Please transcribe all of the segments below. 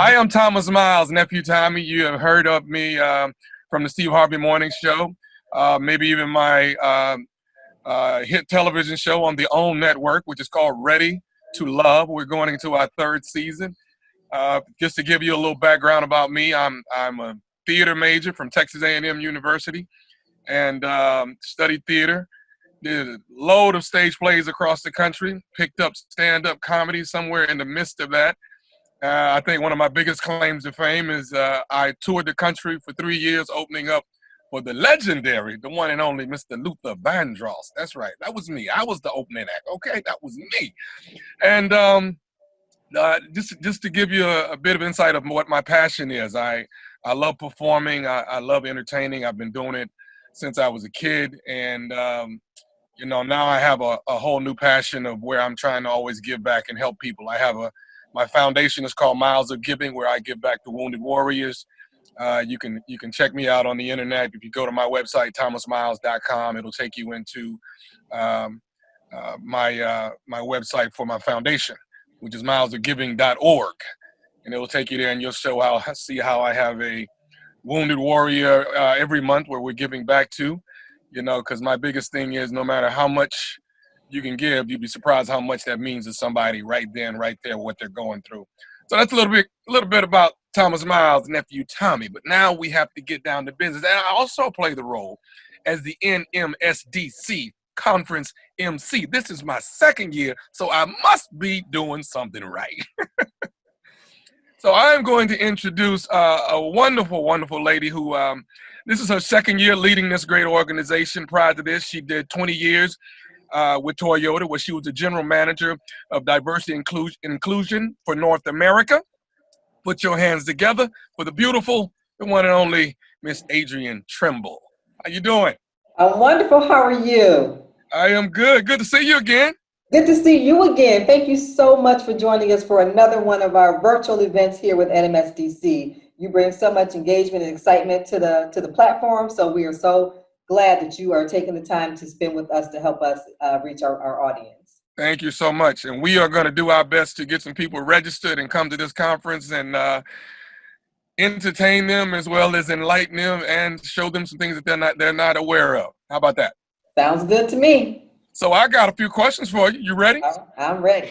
I am Thomas Miles, Nephew Tommy. You have heard of me from the Steve Harvey Morning Show, maybe even my hit television show on the OWN network, which is called Ready to Love. We're going into our third season. Just to give you a little background about me, I'm a theater major from Texas A&M University and studied theater. Did a load of stage plays across the country, picked up stand-up comedy somewhere in the midst of that. I think one of my biggest claims to fame is I toured the country for 3 years opening up for the legendary, the one and only Mr. Luther Vandross. That's right. That was me. I was the opening act. Okay, that was me. And just to give you a bit of insight of what my passion is, I love performing. I love entertaining. I've been doing it since I was a kid. And, you know, now I have a whole new passion of where I'm trying to always give back and help people. I have my foundation is called Miles of Giving, where I give back to wounded warriors. You can check me out on the internet. If you go to my website, thomasmiles.com, it'll take you into my website for my foundation, which is milesofgiving.org. And it'll take you there and you'll see how I have a wounded warrior every month where we're giving back to, you know, because my biggest thing is no matter how much you can give, you'd be surprised how much that means to somebody right then, right there, what they're going through. So that's a little bit about Thomas Miles, Nephew Tommy. But now we have to get down to business. And I also play the role as the NMSDC Conference MC. This is my second year, so I must be doing something right. So I am going to introduce a wonderful, wonderful lady who, this is her second year leading this great organization. Prior to this, she did 20 years with Toyota, where she was the general manager of diversity inclusion for North America. Put your hands together for the beautiful, the one and only Miss Adrienne Trimble. How you doing? I'm wonderful. How are you? I am good. Good to see you again. Good to see you again. Thank you so much for joining us for another one of our virtual events here with NMSDC. You bring so much engagement and excitement to the platform, so we are so glad that you are taking the time to spend with us to help us reach our audience. Thank you so much. And we are going to do our best to get some people registered and come to this conference and entertain them as well as enlighten them and show them some things that they're not aware of. How about that? Sounds good to me. So I got a few questions for you. You ready? I'm ready.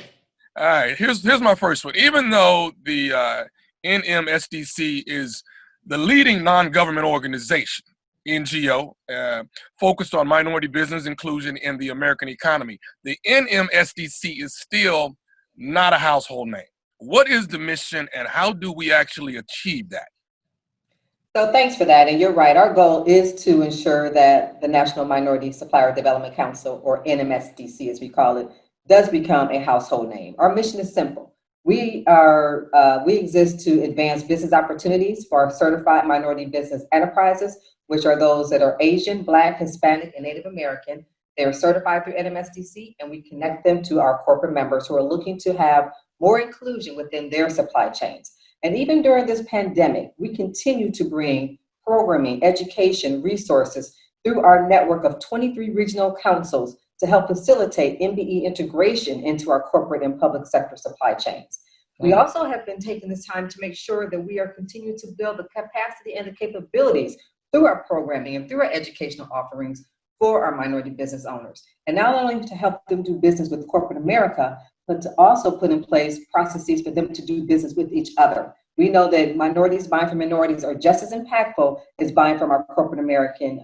All right. Here's my first one. Even though the NMSDC is the leading non-government organization, NGO, focused on minority business inclusion in the American economy, the NMSDC is still not a household name. What is the mission and how do we actually achieve that? So thanks for that. And you're right. Our goal is to ensure that the National Minority Supplier Development Council, or NMSDC as we call it, does become a household name. Our mission is simple. We exist to advance business opportunities for our certified minority business enterprises, which are those that are Asian, Black, Hispanic, and Native American. They are certified through NMSDC, and we connect them to our corporate members who are looking to have more inclusion within their supply chains. And even during this pandemic, we continue to bring programming, education, resources through our network of 23 regional councils to help facilitate MBE integration into our corporate and public sector supply chains. We also have been taking this time to make sure that we are continuing to build the capacity and the capabilities through our programming and through our educational offerings for our minority business owners. And not only to help them do business with corporate America, but to also put in place processes for them to do business with each other. We know that minorities buying from minorities are just as impactful as buying from our corporate American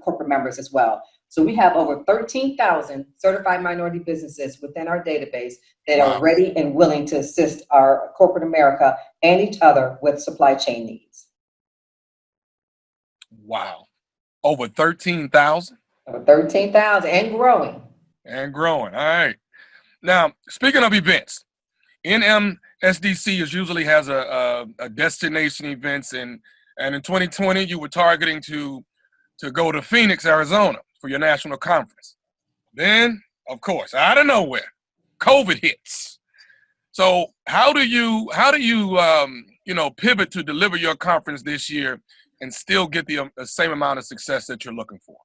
corporate members as well. So we have over 13,000 certified minority businesses within our database that are ready and willing to assist our corporate America and each other with supply chain needs. Wow. Over 13,000? Over 13,000 and growing. And growing. All right. Now, speaking of events, NMSDC usually has a destination events, and in 2020 you were targeting to go to Phoenix, Arizona for your national conference. Then, of course, out of nowhere, COVID hits. So how do you pivot to deliver your conference this year and still get the same amount of success that you're looking for?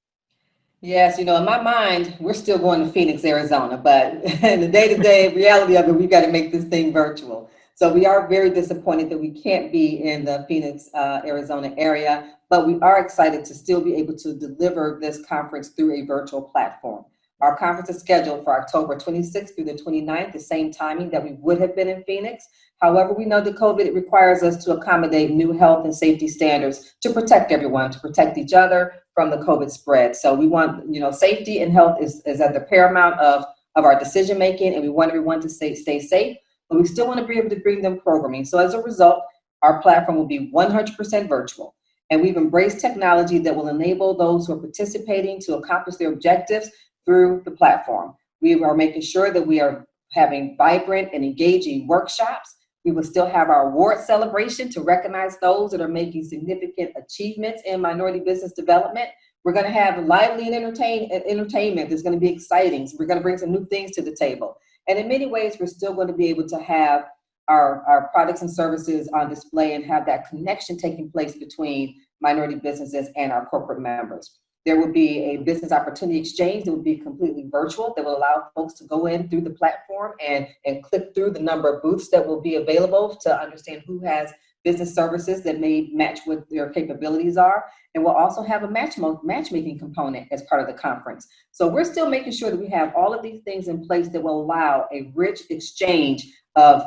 Yes, in my mind, we're still going to Phoenix, Arizona, but in the day-to-day reality of it, we've got to make this thing virtual. So we are very disappointed that we can't be in the Phoenix, Arizona area, but we are excited to still be able to deliver this conference through a virtual platform. Our conference is scheduled for October 26th through the 29th, the same timing that we would have been in Phoenix. However, we know that COVID requires us to accommodate new health and safety standards to protect everyone, to protect each other from the COVID spread. So we want, safety and health is at the paramount of our decision making, and we want everyone to stay safe, but we still want to be able to bring them programming. So as a result, our platform will be 100% virtual. And we've embraced technology that will enable those who are participating to accomplish their objectives through the platform. We are making sure that we are having vibrant and engaging workshops. We will still have our award celebration to recognize those that are making significant achievements in minority business development. We're going to have lively and entertainment. There's going to be exciting. So we're going to bring some new things to the table. And in many ways, we're still going to be able to have our products and services on display and have that connection taking place between minority businesses and our corporate members. There will be a business opportunity exchange that will be completely virtual, that will allow folks to go in through the platform and click through the number of booths that will be available to understand who has business services that may match what their capabilities are. And we'll also have a matchmaking component as part of the conference. So we're still making sure that we have all of these things in place that will allow a rich exchange of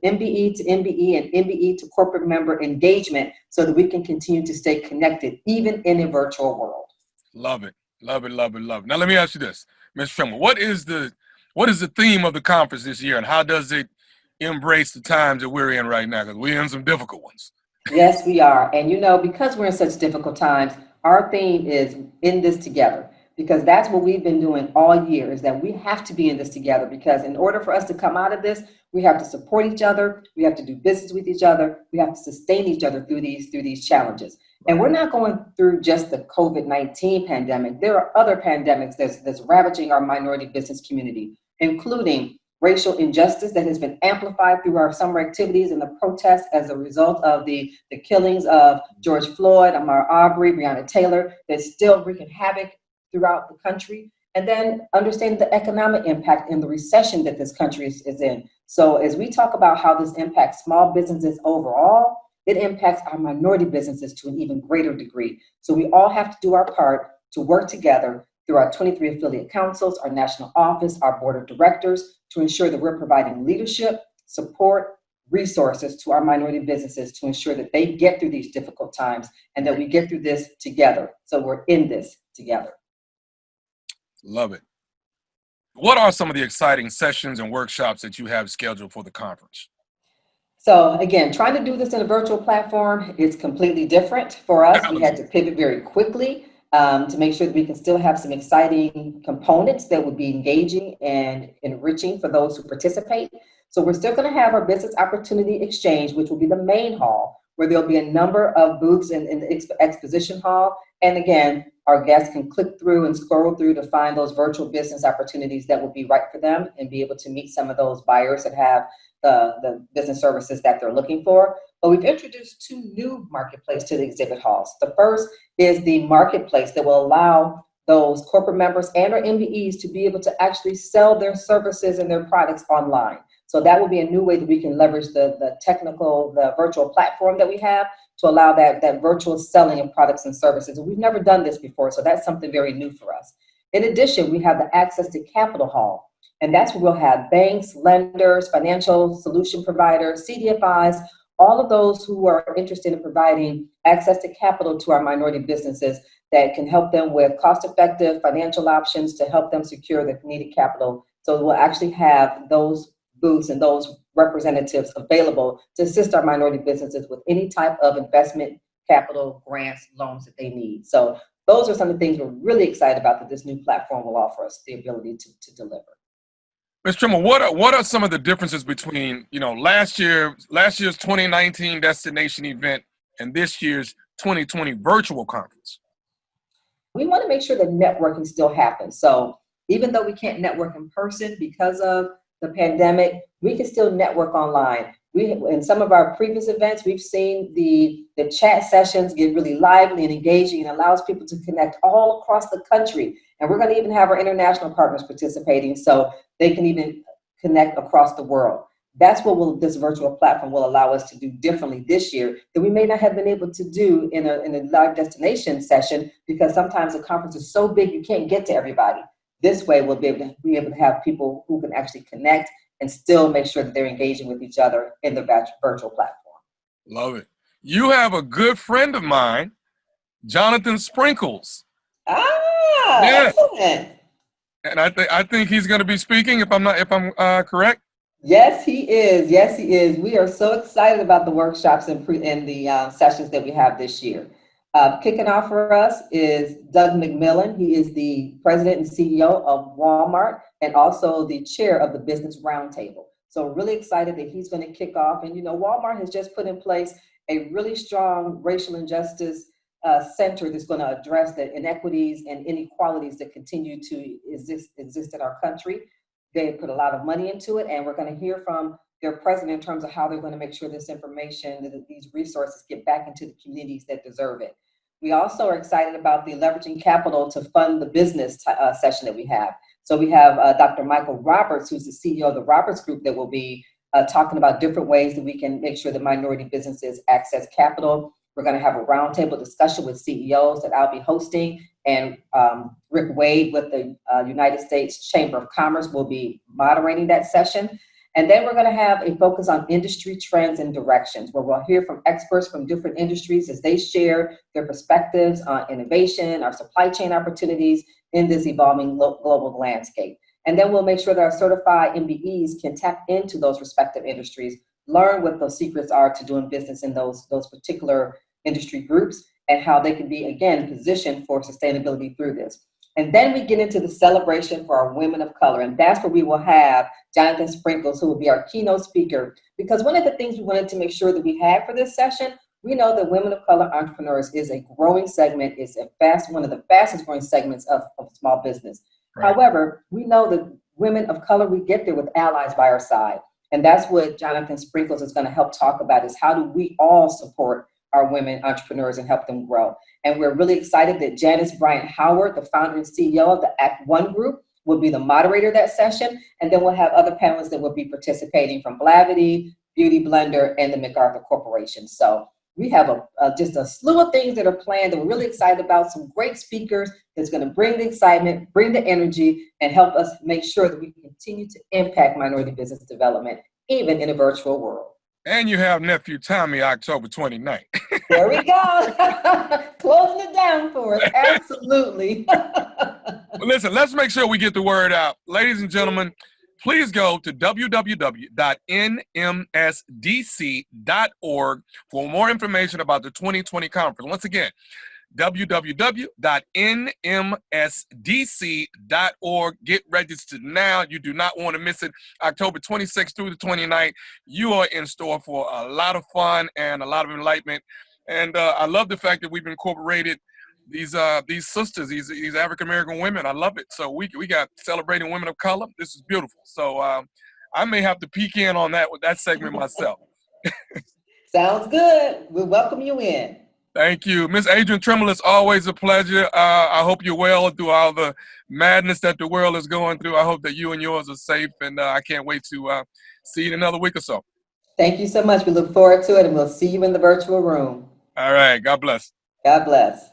MBE to MBE and MBE to corporate member engagement so that we can continue to stay connected, even in a virtual world. Love it. Love it, love it, love it. Now, let me ask you this, Ms. Trimble, what is the theme of the conference this year, and how does it embrace the times that we're in right now? Because we're in some difficult ones. Yes, we are. And because we're in such difficult times, our theme is in this together, because that's what we've been doing all year, is that we have to be in this together, because in order for us to come out of this, we have to support each other, we have to do business with each other, we have to sustain each other through these challenges. And we're not going through just the COVID-19 pandemic. There are other pandemics that's ravaging our minority business community, including racial injustice that has been amplified through our summer activities and the protests as a result of the killings of George Floyd, Ahmaud Arbery, Breonna Taylor, that's still wreaking havoc throughout the country. And then understanding the economic impact and the recession that this country is in. So as we talk about how this impacts small businesses overall, it impacts our minority businesses to an even greater degree. So we all have to do our part to work together through our 23 affiliate councils, our national office, our board of directors, to ensure that we're providing leadership, support, resources to our minority businesses to ensure that they get through these difficult times and that we get through this together. So we're in this together. Love it. What are some of the exciting sessions and workshops that you have scheduled for the conference? So again, trying to do this in a virtual platform is completely different for us. We had to pivot very quickly to make sure that we can still have some exciting components that would be engaging and enriching for those who participate. So we're still going to have our business opportunity exchange, which will be the main hall, where there'll be a number of booths in the exposition hall. And again, our guests can click through and scroll through to find those virtual business opportunities that will be right for them and be able to meet some of those buyers that have the business services that they're looking for. But we've introduced two new marketplaces to the exhibit halls. The first is the marketplace that will allow those corporate members and our MBEs to be able to actually sell their services and their products online. So that will be a new way that we can leverage the virtual platform that we have to allow that virtual selling of products and services. And we've never done this before, so that's something very new for us. In addition, we have the Access to Capital Hall. And that's where we'll have banks, lenders, financial solution providers, CDFIs, all of those who are interested in providing access to capital to our minority businesses that can help them with cost-effective financial options to help them secure the needed capital. So we'll actually have those booths and those representatives available to assist our minority businesses with any type of investment, capital, grants, loans that they need. So those are some of the things we're really excited about that this new platform will offer us the ability to deliver. Ms. Trimble, what are some of the differences between, last year's 2019 destination event and this year's 2020 virtual conference? We want to make sure that networking still happens. So even though we can't network in person because of the pandemic, we can still network online. In some of our previous events, we've seen the chat sessions get really lively and engaging and allows people to connect all across the country. And we're going to even have our international partners participating so they can even connect across the world. That's what this virtual platform will allow us to do differently this year that we may not have been able to do in a live destination session, because sometimes the conference is so big you can't get to everybody. This way, we'll be able to have people who can actually connect and still make sure that they're engaging with each other in the virtual platform. Love it. You have a good friend of mine, Jonathan Sprinkles. Yes. Excellent. And I think he's going to be speaking, if I'm correct. Yes, he is. Yes, he is. We are so excited about the workshops and the sessions that we have this year. Kicking off for us is Doug McMillan. He is the president and CEO of Walmart and also the chair of the Business Roundtable. So really excited that he's going to kick off. And, Walmart has just put in place a really strong racial injustice center that's going to address the inequities and inequalities that continue to exist in our country. They put a lot of money into it, and we're going to hear from their president in terms of how they're going to make sure this information, that these resources get back into the communities that deserve it. We also are excited about the leveraging capital to fund the business session that we have. So we have Dr. Michael Roberts, who's the CEO of the Roberts Group, that will be talking about different ways that we can make sure that minority businesses access capital. We're going to have a roundtable discussion with CEOs that I'll be hosting, and Rick Wade with the United States Chamber of Commerce will be moderating that session. And then we're going to have a focus on industry trends and directions, where we'll hear from experts from different industries as they share their perspectives on innovation, our supply chain opportunities in this evolving global landscape. And then we'll make sure that our certified MBEs can tap into those respective industries, learn what those secrets are to doing business in those particular industry groups, and how they can be, again, positioned for sustainability through this. And then we get into the celebration for our women of color. And that's where we will have Jonathan Sprinkles, who will be our keynote speaker. Because one of the things we wanted to make sure that we had for this session, we know that women of color entrepreneurs is a growing segment, is one of the fastest growing segments of small business. Right. However, we know that women of color, we get there with allies by our side. And that's what Jonathan Sprinkles is going to help talk about, is how do we all support our women entrepreneurs and help them grow. And we're really excited that Janice Bryant Howard, the founder and CEO of the Act One Group, will be the moderator of that session. And then we'll have other panelists that will be participating from Blavity, Beauty Blender, and the MacArthur Corporation. So we have just a slew of things that are planned that we're really excited about, some great speakers that's going to bring the excitement, bring the energy, and help us make sure that we continue to impact minority business development, even in a virtual world. And you have Nephew Tommy October 29th. There we go. Closing it down for us. Absolutely. Well, listen, let's make sure we get the word out. Ladies and gentlemen, please go to www.nmsdc.org for more information about the 2020 conference. Once again, www.nmsdc.org. Get registered now. You do not want to miss it. October 26th through the 29th. You are in store for a lot of fun and a lot of enlightenment. And I love the fact that we've incorporated these sisters, these African-American women. I love it. So we got celebrating women of color. This is beautiful. So I may have to peek in on that with that segment myself. Sounds good. We'll welcome you in. Thank you. Miss Adrienne Trimble, it's always a pleasure. I hope you're well through all the madness that the world is going through. I hope that you and yours are safe, and I can't wait to see you in another week or so. Thank you so much. We look forward to it, and we'll see you in the virtual room. All right. God bless. God bless.